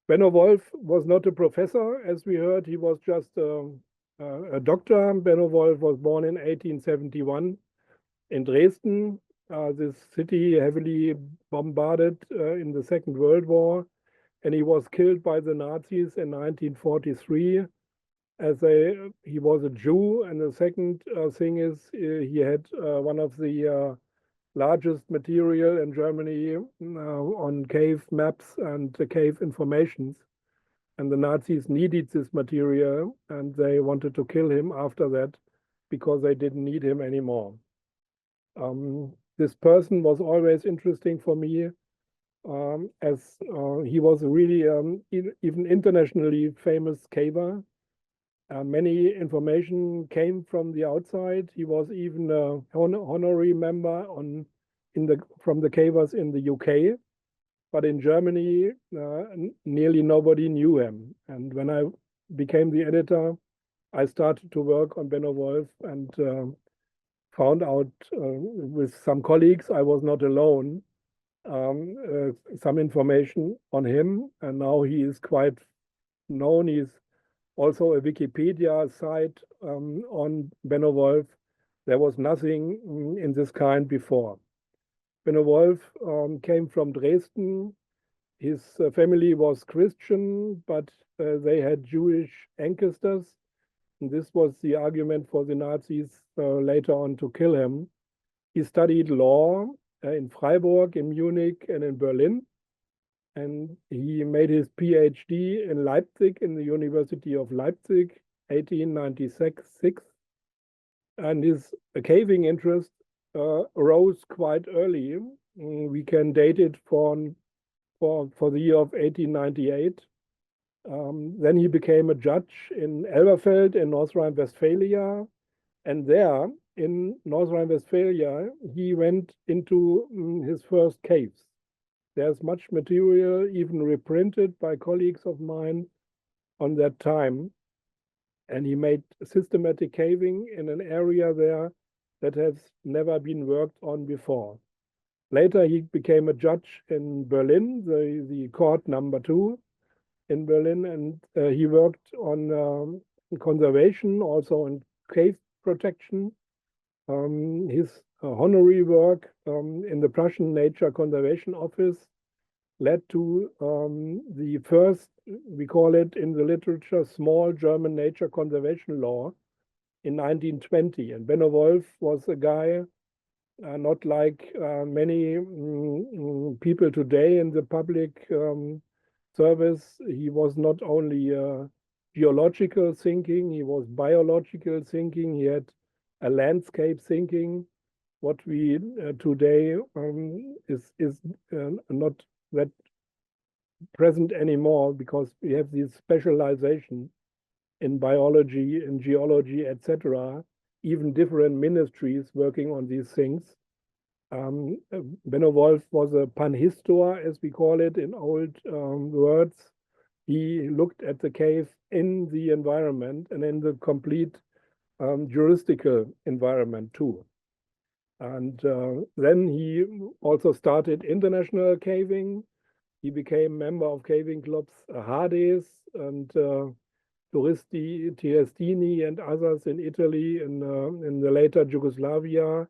Benno Wolf was not a professor, as we heard. He was just a doctor. Benno Wolf was born in 1871 in Dresden, this city heavily bombarded in the Second World War, and he was killed by the Nazis in 1943 he was a Jew. And the second thing is he had one of the largest material in Germany on cave maps and cave informations. And the Nazis needed this material, and they wanted to kill him after that because they didn't need him anymore. This person was always interesting for me, as he was a really even internationally famous caver. Many information came from the outside. He was even a honorary member from the cavers in the UK, but in Germany, nearly nobody knew him. And when I became the editor, I started to work on Benno Wolf and found out with some colleagues, I was not alone, some information on him. And now he is quite known. He's also a Wikipedia site on Benno Wolf. There was nothing in this kind before. Benno Wolf came from Dresden. His family was Christian, but they had Jewish ancestors. And this was the argument for the Nazis later on to kill him. He studied law in Freiburg, in Munich, and in Berlin. And he made his PhD in Leipzig, in the University of Leipzig, 1896. And his caving interest arose quite early. We can date it for the year of 1898. Then he became a judge in Elberfeld in North Rhine-Westphalia. And there, in North Rhine-Westphalia, he went into his first caves. There's much material, even reprinted by colleagues of mine on that time. And he made systematic caving in an area there that has never been worked on before. Later, he became a judge in Berlin, the court number 2 in Berlin, and he worked on conservation, also on cave protection. His honorary work in the Prussian Nature Conservation Office led to the first, we call it in the literature, small German nature conservation law in 1920. And Benno Wolf was a guy, not like many people today in the public service. He was not only geological thinking, he was biological thinking, he had a landscape thinking. What we today is not that present anymore, because we have this specialization in biology, in geology, etc., even different ministries working on these things. Benno Wolf was a panhistor, as we call it in old words. He looked at the cave in the environment and in the complete juristical environment too. And then he also started international caving. He became member of caving clubs Hades and Triestini and others in Italy, in the later Yugoslavia,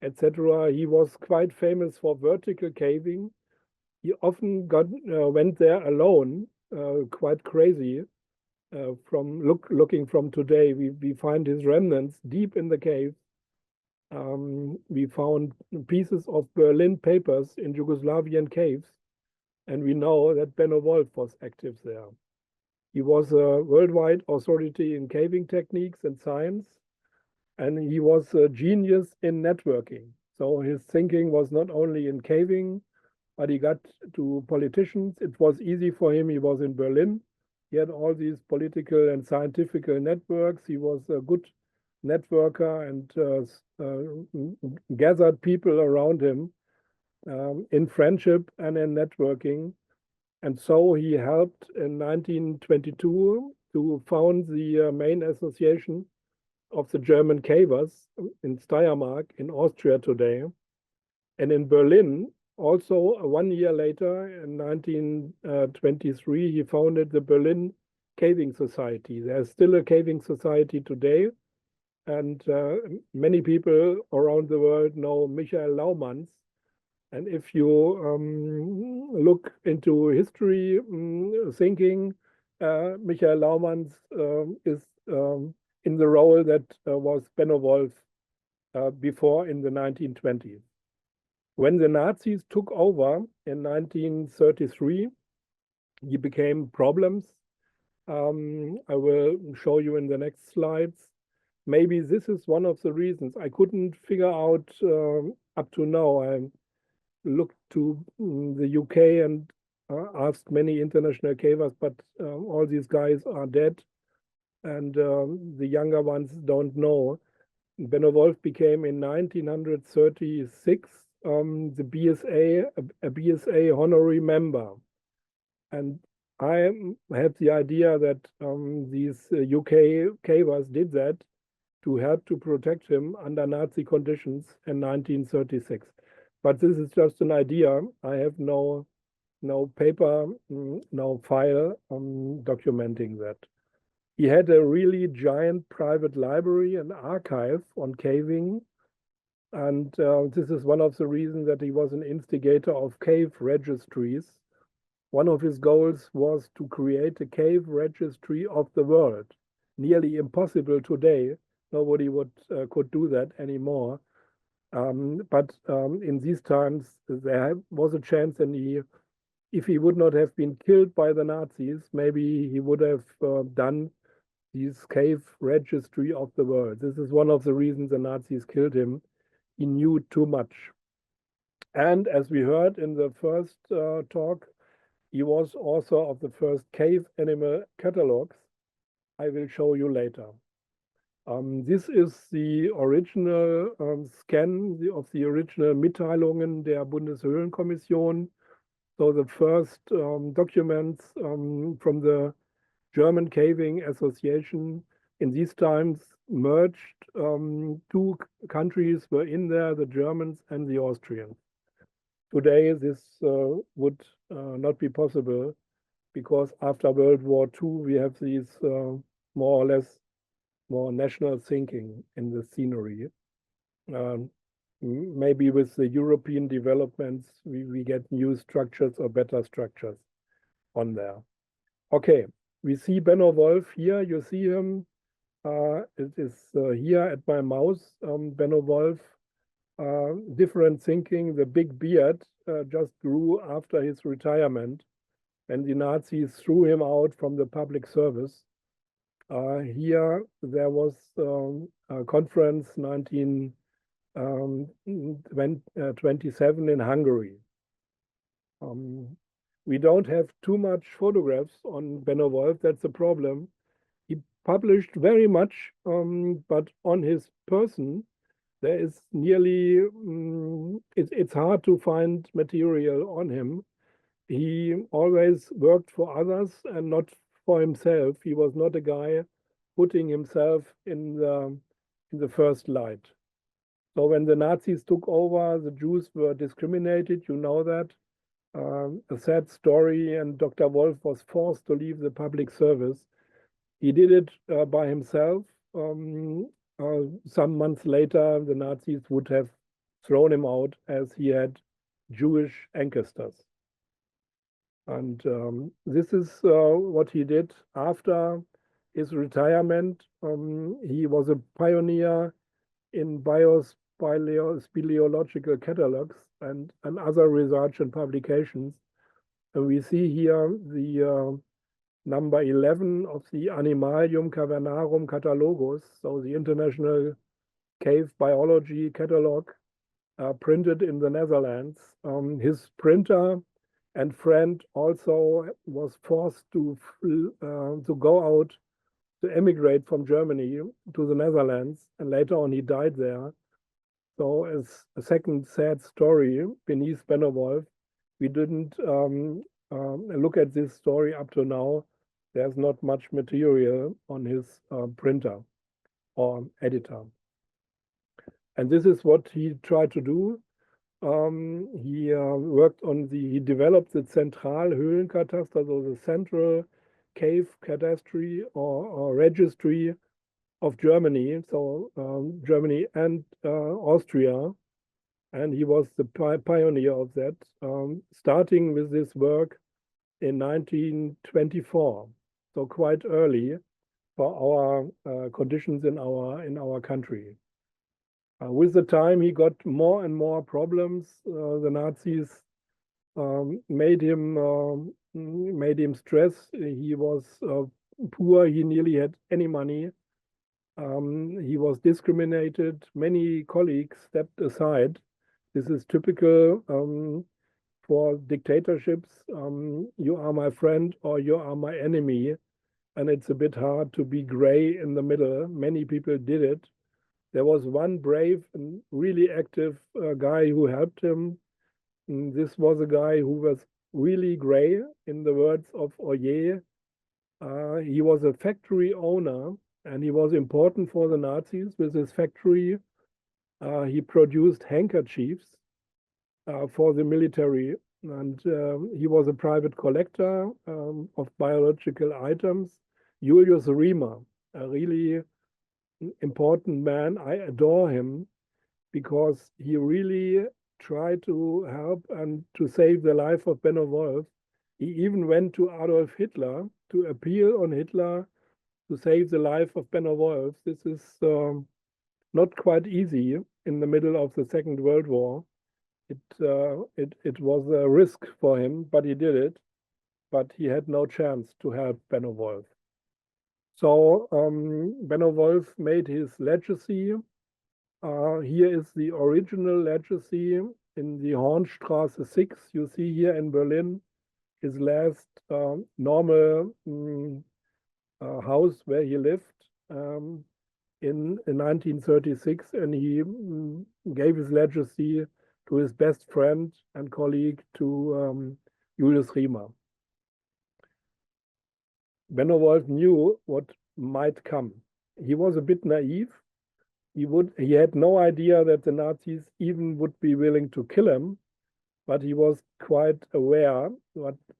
etc. He was quite famous for vertical caving. He often went there alone, quite crazy. Looking from today, we find his remnants deep in the cave. We found pieces of Berlin papers in Yugoslavian caves, and we know that Benno Wolf was active there. He was a worldwide authority in caving techniques and science, and he was a genius in networking. So his thinking was not only in caving, but he got to politicians. It was easy for him. He was in Berlin. He had all these political and scientific networks. He was a good networker and gathered people around him in friendship and in networking. And so he helped in 1922 to found the main association of the German cavers in Steiermark, in Austria today. And in Berlin, also 1 year later, in 1923, he founded the Berlin Caving Society. There's still a caving society today, and many people around the world know Michael Laumann's. And if you look into history thinking, Michael Laumann's is in the role that was Benno Wolf before in the 1920s. When the Nazis took over in 1933, he became problems. I will show you in the next slides. Maybe this is one of the reasons. I couldn't figure out up to now. I looked to the UK and asked many international cavers, but all these guys are dead, and the younger ones don't know. Benno Wolf became in 1936 the BSA, a BSA honorary member. And I had the idea that these UK cavers did that to help to protect him under Nazi conditions in 1936. But this is just an idea. I have no paper, no file documenting that. He had a really giant private library and archive on caving. And this is one of the reasons that he was an instigator of cave registries. One of his goals was to create a cave registry of the world. Nearly impossible today. Nobody could do that anymore. But in these times, there was a chance, and if he would not have been killed by the Nazis, maybe he would have done this cave registry of the world. This is one of the reasons the Nazis killed him. He knew too much. And as we heard in the first talk, he was author of the first cave animal catalogs. I will show you later. This is the original scan of the original Mitteilungen der Bundeshöhlenkommission. So the first documents from the German Caving Association in these times merged. Two countries were in there, the Germans and the Austrians. Today, this would not be possible because after World War II, we have these more or less more national thinking in the scenery. Maybe with the European developments, we get new structures or better structures on there. Okay, we see Benno Wolf here. You see him. It is here at my mouse, Benno Wolf. Different thinking. The big beard just grew after his retirement, and the Nazis threw him out from the public service. Here there was a conference 1927 in Hungary. We don't have too much photographs on Benno Wolf. That's the problem. He published very much, but on his person, there is nearly, it's hard to find material on him. He always worked for others and not for himself. He was not a guy putting himself in the first light. So when the Nazis took over, the Jews were discriminated, you know that. A sad story, and Dr. Wolf was forced to leave the public service. He did it by himself. Some months later, the Nazis would have thrown him out as he had Jewish ancestors. And this is what he did after his retirement. He was a pioneer in speleological catalogs and other research and publications. And we see here the number 11 of the Animalium Cavernarum Catalogus, so the International Cave Biology Catalog, printed in the Netherlands. His printer and friend also was forced to go out, to emigrate from Germany to the Netherlands, and later on he died there. So as a second sad story beneath Benno Wolf, we didn't look at this story up to now. There's not much material on his printer or editor. And this is what he tried to do. He worked on he developed the Zentralhöhlenkataster, so the central cave cadastry or registry of Germany, so Germany and Austria. And he was the pioneer of that, starting with this work in 1924, so quite early for our conditions in our country. With the time, he got more and more problems. The Nazis made him stress. He was poor. He nearly had any money. He was discriminated. Many colleagues stepped aside. This is typical for dictatorships. You are my friend or you are my enemy. And it's a bit hard to be gray in the middle. Many people did it. There was one brave and really active guy who helped him. And this was a guy who was really gray, in the words of Oyer. He was a factory owner and he was important for the Nazis with his factory. He produced handkerchiefs for the military, and he was a private collector of biological items. Julius Riemer, a really important man. I adore him because he really tried to help and to save the life of Benno Wolf. He even went to Adolf Hitler to appeal on Hitler to save the life of Benno Wolf. This is not quite easy in the middle of the Second World War. It was a risk for him, but he did it. But he had no chance to help Benno Wolf. So Benno Wolf made his legacy. Here is the original legacy in the Hornstraße 6. You see here in Berlin his last normal house where he lived in 1936, and he gave his legacy to his best friend and colleague, to Julius Riemer. Benno Wolf knew what might come. He was a bit naive. He had no idea that the Nazis even would be willing to kill him, but he was quite aware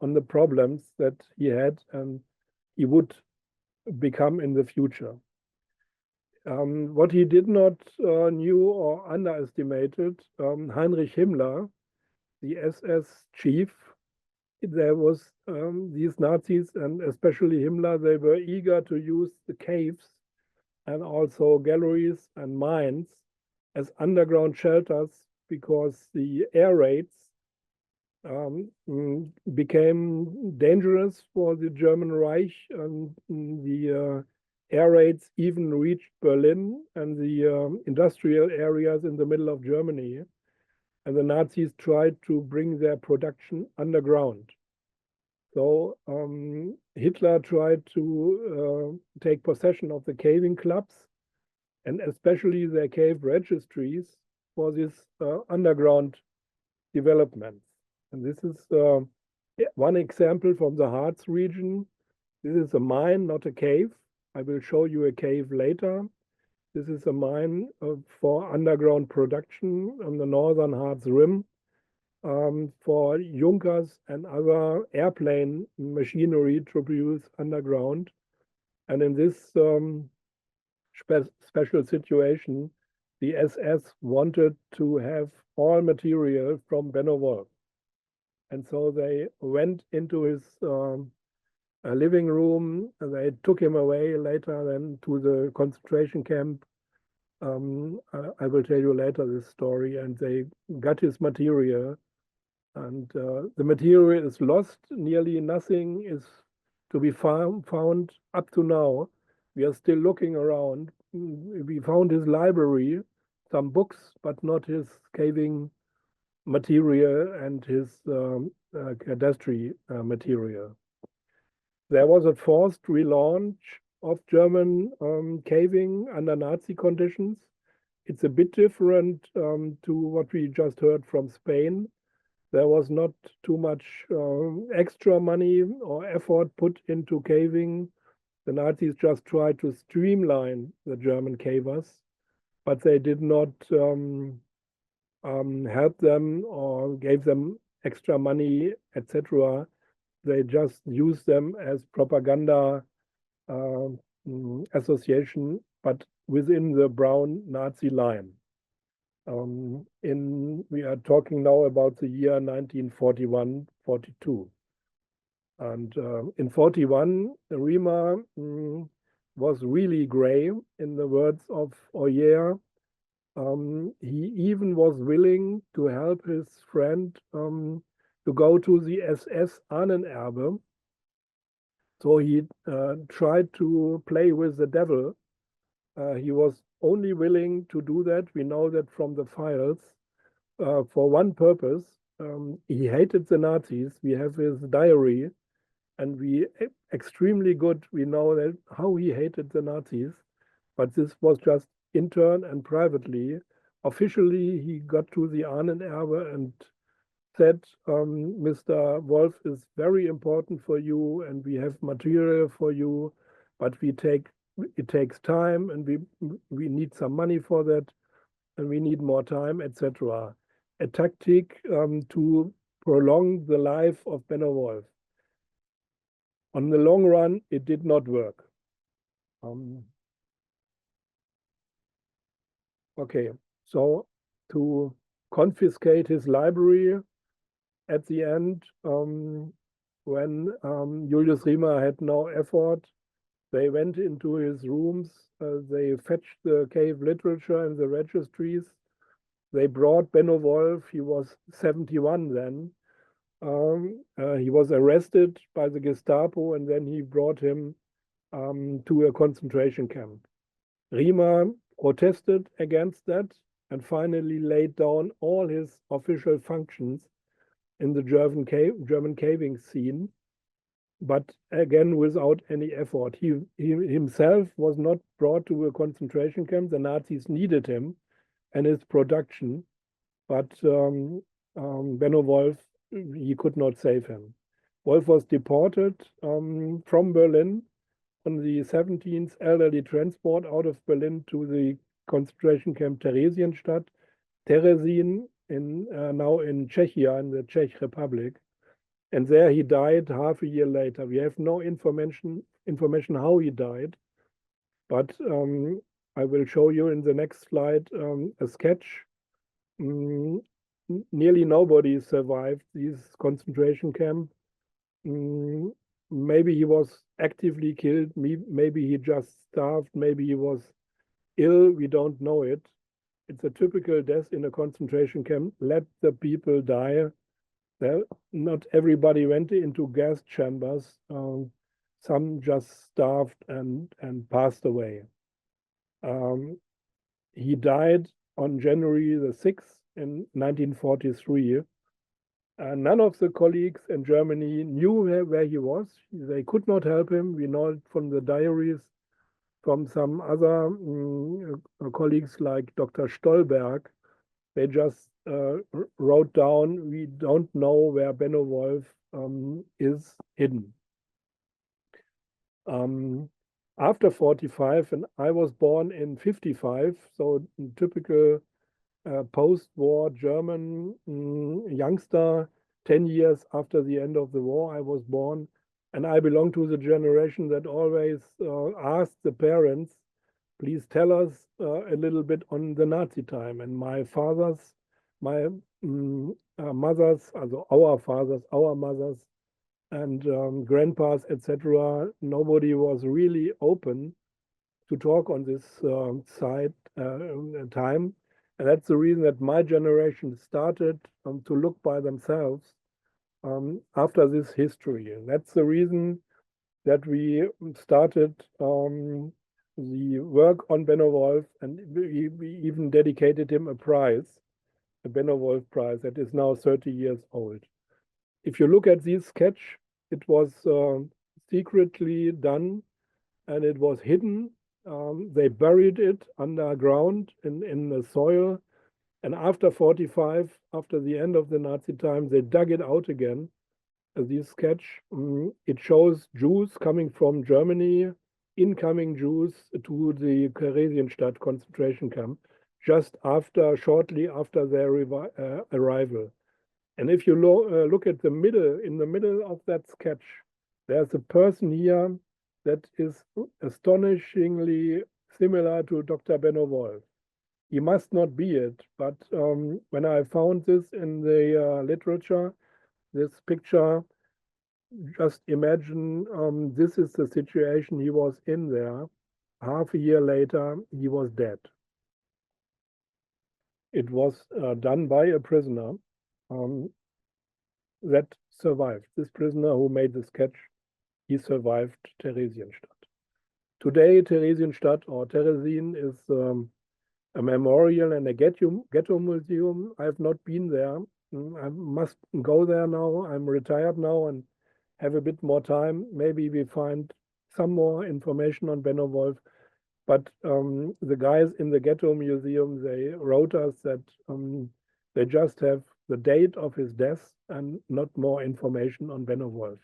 on the problems that he had and he would become in the future. What he did not knew or underestimated, Heinrich Himmler, the SS chief, there was these Nazis, and especially Himmler, they were eager to use the caves and also galleries and mines as underground shelters, because the air raids became dangerous for the German Reich, and the air raids even reached Berlin and the industrial areas in the middle of Germany. And the Nazis tried to bring their production underground. So Hitler tried to take possession of the caving clubs, and especially their cave registries, for this underground development. And this is one example from the Harz region. This is a mine, not a cave. I will show you a cave later. This is a mine for underground production on the northern Harz Rim, for Junkers and other airplane machinery to produce underground. And in this special situation, the SS wanted to have all material from Benno Wolf. And so they went into his living room, and they took him away later then to the concentration camp. I will tell you later this story, and they got his material. And the material is lost. Nearly nothing is to be found up to now. We are still looking around. We found his library, some books, but not his caving material and his cadastry material. There was a forced relaunch of German caving under Nazi conditions. It's a bit different to what we just heard from Spain. There was not too much extra money or effort put into caving. The Nazis just tried to streamline the German cavers, but they did not helped them or gave them extra money, etc. They just used them as propaganda association, but within the brown Nazi line. We are talking now about the year 1941-42. And in 41, Rima was really gray, in the words of Oyer. He even was willing to help his friend to go to the SS Ahnenerbe. So he tried to play with the devil. He was only willing to do that. We know that from the files for one purpose. He hated the Nazis. We have his diary, and extremely good. We know that how he hated the Nazis, but this was just intern and privately. Officially, he got to the Ahnenerbe and said, Mr. Wolf is very important for you, and we have material for you, but it takes time, and we need some money for that, and we need more time, etc. A tactic to prolong the life of Benno Wolf. On the long run, it did not work. Okay, so to confiscate his library at the end, when Julius Riemer had no effort, they went into his rooms, they fetched the cave literature and the registries. They brought Benno Wolf, he was 71 then. He was arrested by the Gestapo, and then he brought him to a concentration camp. Riemer protested against that and finally laid down all his official functions in the German caving scene, but again without any effort. He himself was not brought to a concentration camp. The Nazis needed him and his production, but Benno Wolf, he could not save him. Wolf was deported from Berlin on the 17th elderly transport out of Berlin to the concentration camp Theresienstadt, Terezin, now in Czechia, in the Czech Republic. And there he died half a year later. We have no information how he died, but I will show you in the next slide a sketch. Nearly nobody survived this concentration camp. Maybe he was actively killed, maybe he just starved, maybe he was ill, we don't know it. It's a typical death in a concentration camp. Let the people die. Not everybody went into gas chambers. Some just starved and passed away. He died on January the 6th in 1943. None of the colleagues in Germany knew where he was. They could not help him. We know it from the diaries from some other colleagues like Dr. Stolberg. They just wrote down, we don't know where Benno Wolf is hidden. After 45, and I was born in 55, so typical post-war German youngster, 10 years after the end of the war, I was born. And I belong to the generation that always asked the parents, please tell us a little bit on the Nazi time. And my fathers, my mothers, also our fathers, our mothers, and grandpas, etc., nobody was really open to talk on this time. And that's the reason that my generation started to look by themselves after this history. And that's the reason that we started the work on Benno Wolf, and we even dedicated him a prize, the Benno Wolf Prize, that is now 30 years old. If you look at this sketch, it was secretly done and it was hidden. They buried it underground in the soil. And after 45, after the end of the Nazi time, they dug it out again. This sketch, it shows Jews coming from Germany, incoming Jews to the Theresienstadt concentration camp. just shortly after their arrival. And if you look at the middle, in the middle of that sketch, there's a person here that is astonishingly similar to Dr. Benno Wolf. He must not be it, but when I found this in the literature, this picture, just imagine this is the situation he was in there. Half a year later, he was dead. It was done by a prisoner that survived. This prisoner who made the sketch, he survived Theresienstadt. Today, Theresienstadt or Theresien is a memorial and a ghetto museum. I have not been there. I must go there now. I'm retired now and have a bit more time. Maybe we find some more information on Benno Wolf. But the guys in the ghetto museum, they wrote us that they just have the date of his death and not more information on Benno Wolf.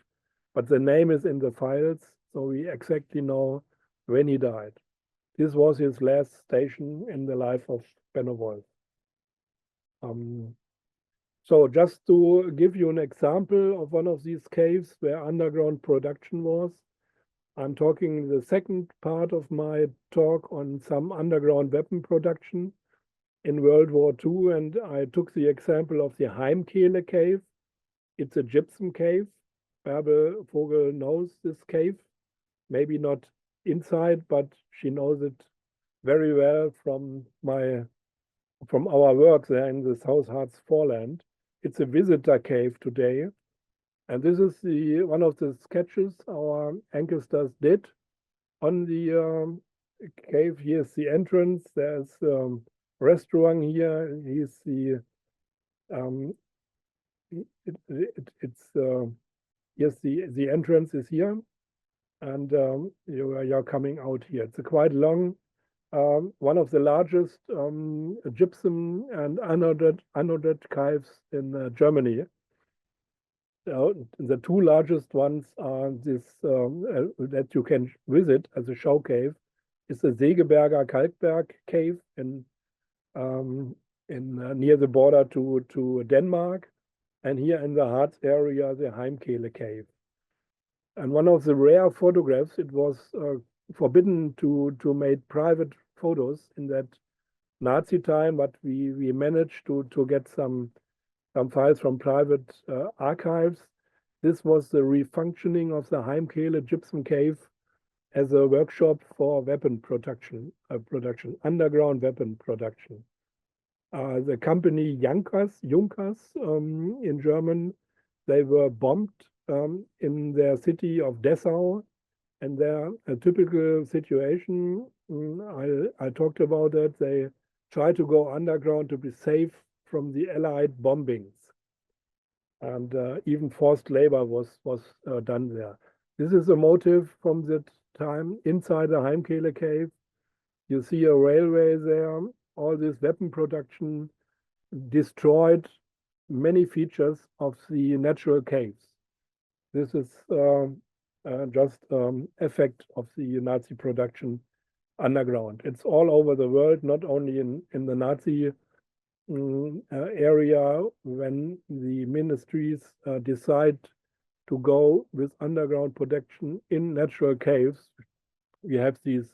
But the name is in the files, so we exactly know when he died. This was his last station in the life of Benno Wolf. So just to give you an example of one of these caves where underground production was, I'm talking the second part of my talk on some underground weapon production in World War II, and I took the example of the Heimkehle cave. It's a gypsum cave. Bärbel Vogel knows this cave, maybe not inside, but she knows it very well from our work there in the South Harz foreland. It's a visitor cave today. And this is one of the sketches our ancestors did on the cave. Here's the entrance. There's a restaurant here. Here's the yes, the entrance is here, and you're coming out here. It's a quite long, one of the largest gypsum and anodate caves in Germany. The two largest ones are this that you can visit as a show cave is the Segeberger Kalkberg cave in near the border to Denmark, and here in the Harz area the Heimkehle cave. And one of the rare photographs, it was forbidden to make private photos in that Nazi time, but we managed to get some files from private archives. This was the refunctioning of the Heimkehle gypsum cave as a workshop for weapon production, underground weapon production. The company Junkers in German, they were bombed in their city of Dessau, and their typical situation, I talked about that, they try to go underground to be safe from the Allied bombings, and even forced labor was done there. This is a motive from that time inside the Heimkehle cave. You see a railway there. All this weapon production destroyed many features of the natural caves. This is just effect of the Nazi production underground. It's all over the world, not only in the Nazi area. When the ministries decide to go with underground production in natural caves, we have these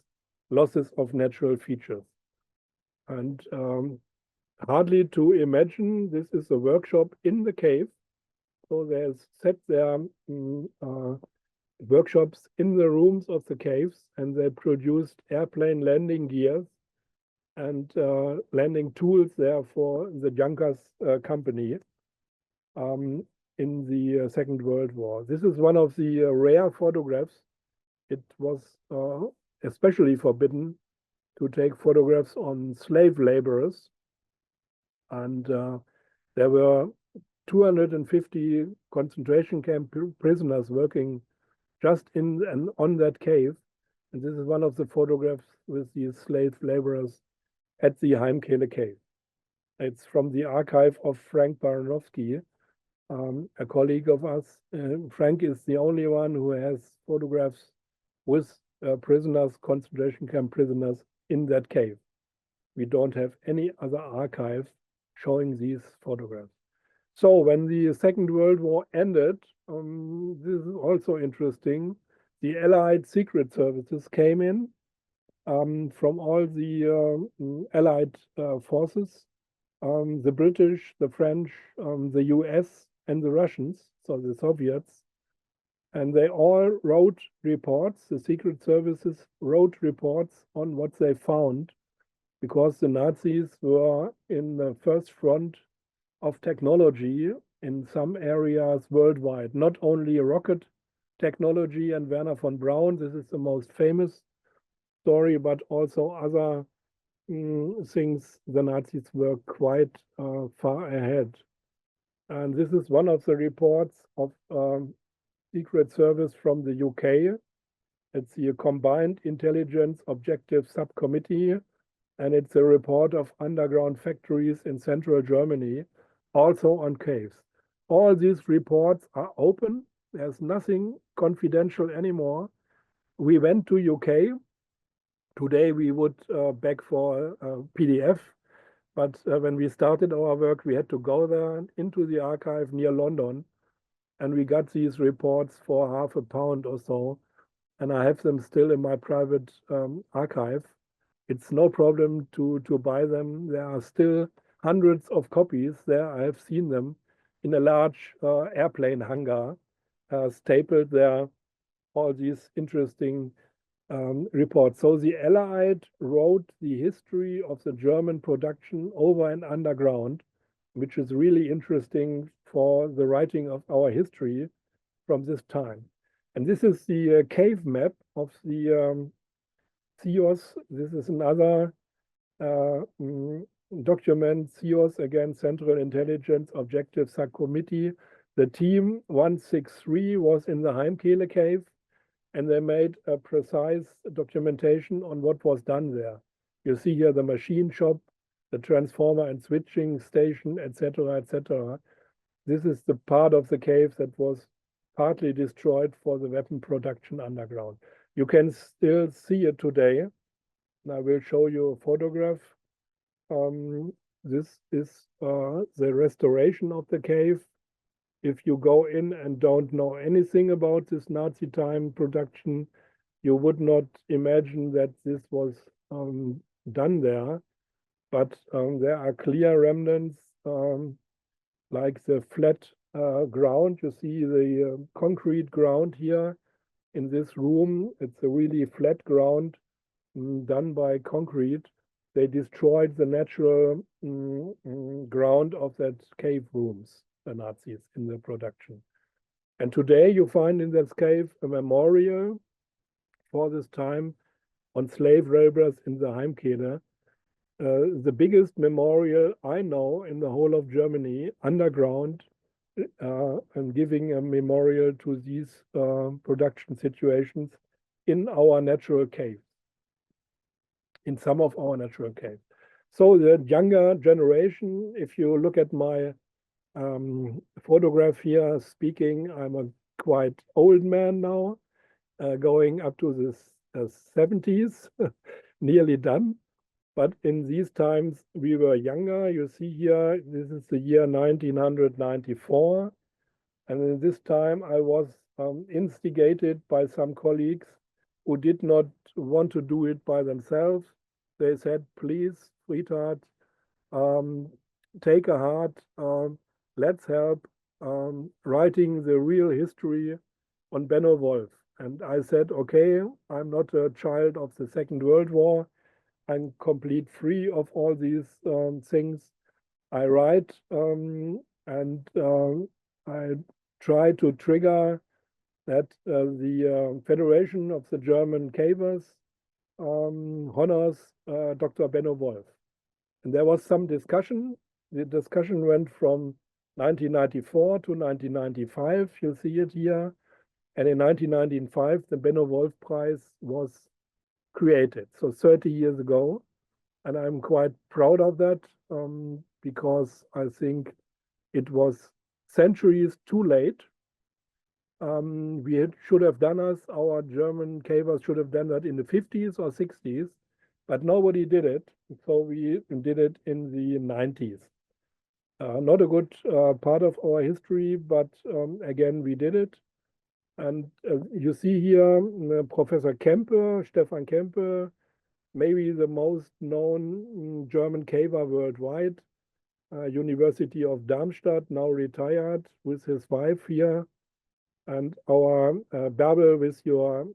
losses of natural features. And hardly to imagine, this is a workshop in the cave. So there's set there workshops in the rooms of the caves, and they produced airplane landing gears and landing tools there for the Junkers company in the Second World War. This is one of the rare photographs. It was especially forbidden to take photographs on slave laborers, and there were 250 concentration camp prisoners working just in and on that cave. And this is one of the photographs with these slave laborers at the Heimkehle cave. It's from the archive of Frank Baranowski, a colleague of us. Frank is the only one who has photographs with prisoners, concentration camp prisoners in that cave. We don't have any other archive showing these photographs. So when the Second World War ended, this is also interesting. The Allied secret services came in from all the Allied forces, the British, the French, the US, and the Russians, so the Soviets. And they all wrote reports, the secret services wrote reports on what they found, because the Nazis were in the first front of technology in some areas worldwide, not only rocket technology and Werner von Braun, this is the most famous story, but also other things. The Nazis were quite far ahead. And this is one of the reports of Secret Service from the UK. It's the Combined Intelligence Objective Subcommittee, and it's a report of underground factories in central Germany, also on caves. All these reports are open. There's nothing confidential anymore. We went to UK. Today we would beg for a PDF, but when we started our work, we had to go there into the archive near London, and we got these reports for £0.50 or so, and I have them still in my private archive. It's no problem to buy them. There are still hundreds of copies there. I have seen them in a large airplane hangar, stapled there, all these interesting reports. So the Allied wrote the history of the German production over and underground, which is really interesting for the writing of our history from this time. And this is the cave map of the CIOS. This is another document, CIOS, again, Central Intelligence Objective Subcommittee. The team 163 was in the Heimkehle cave, and they made a precise documentation on what was done there. You see here the machine shop, the transformer and switching station, etc., etc. This is the part of the cave that was partly destroyed for the weapon production underground. You can still see it today. And I will show you a photograph. This is the restoration of the cave. If you go in and don't know anything about this Nazi time production, you would not imagine that this was done there. But there are clear remnants, like the flat ground. You see the concrete ground here in this room. It's a really flat ground done by concrete. They destroyed the natural ground of that cave rooms, the Nazis, in the production. And today you find in this cave a memorial for this time on slave laborers in the Heimkehle. The biggest memorial I know in the whole of Germany, underground, and giving a memorial to these production situations in our natural caves, in some of our natural caves. So the younger generation, if you look at my photograph here speaking, I'm a quite old man now, going up to the 70s, nearly done. But in these times, we were younger. You see here, this is the year 1994. And in this time, I was instigated by some colleagues who did not want to do it by themselves. They said, please, Friedhart, take a heart, let's help writing the real history on Benno Wolf. And I said, okay, I'm not a child of the Second World War. I'm complete free of all these things. I write and I try to trigger that the Federation of the German Cavers honors Dr. Benno Wolf. And there was some discussion. The discussion went from 1994 to 1995. You see it here. And in 1995, the Benno Wolf Prize was created, so 30 years ago. And I'm quite proud of that because I think it was centuries too late. We should have done our German cavers should have done that in the 50s or 60s. but nobody did it. So we did it in the 90s. Not a good part of our history, but again, we did it. And you see here Professor Kempe, Stefan Kempe, maybe the most known German caver worldwide, University of Darmstadt, now retired, with his wife here, and our Bärbel with your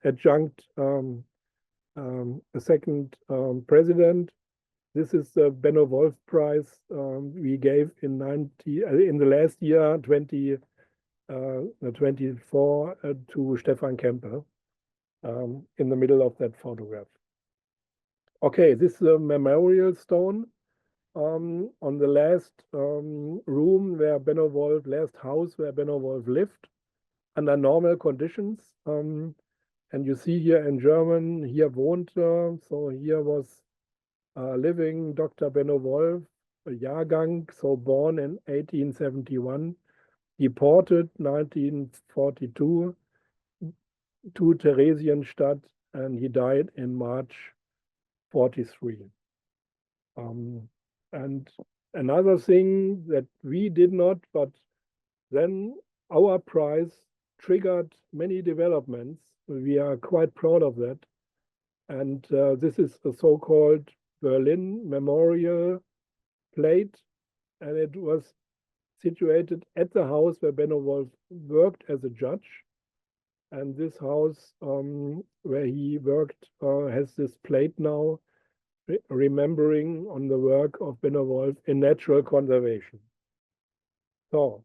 adjunct second president. This is the Benno Wolf Prize we gave in the last year, 2024, to Stefan Kempe in the middle of that photograph. Okay, this is a memorial stone on the last room where Benno Wolf, last house where Benno Wolf lived under normal conditions. And you see here in German, hier wohnte, so here was living Dr. Benno Wolf, a Jahrgang, so born in 1871, deported 1942 to Theresienstadt, and he died in March 43. And another thing that we did not, but then our prize triggered many developments. We are quite proud of that. And this is a so-called Berlin Memorial Plate, and it was situated at the house where Benno Wolf worked as a judge. And this house where he worked has this plate now, remembering on the work of Benno Wolf in natural conservation. So,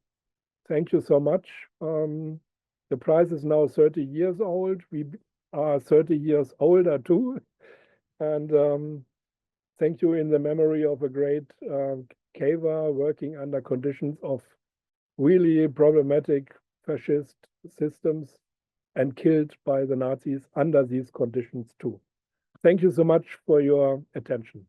thank you so much. The prize is now 30 years old. We are 30 years older too. And thank you in the memory of a great caver working under conditions of really problematic fascist systems and killed by the Nazis under these conditions too. Thank you so much for your attention.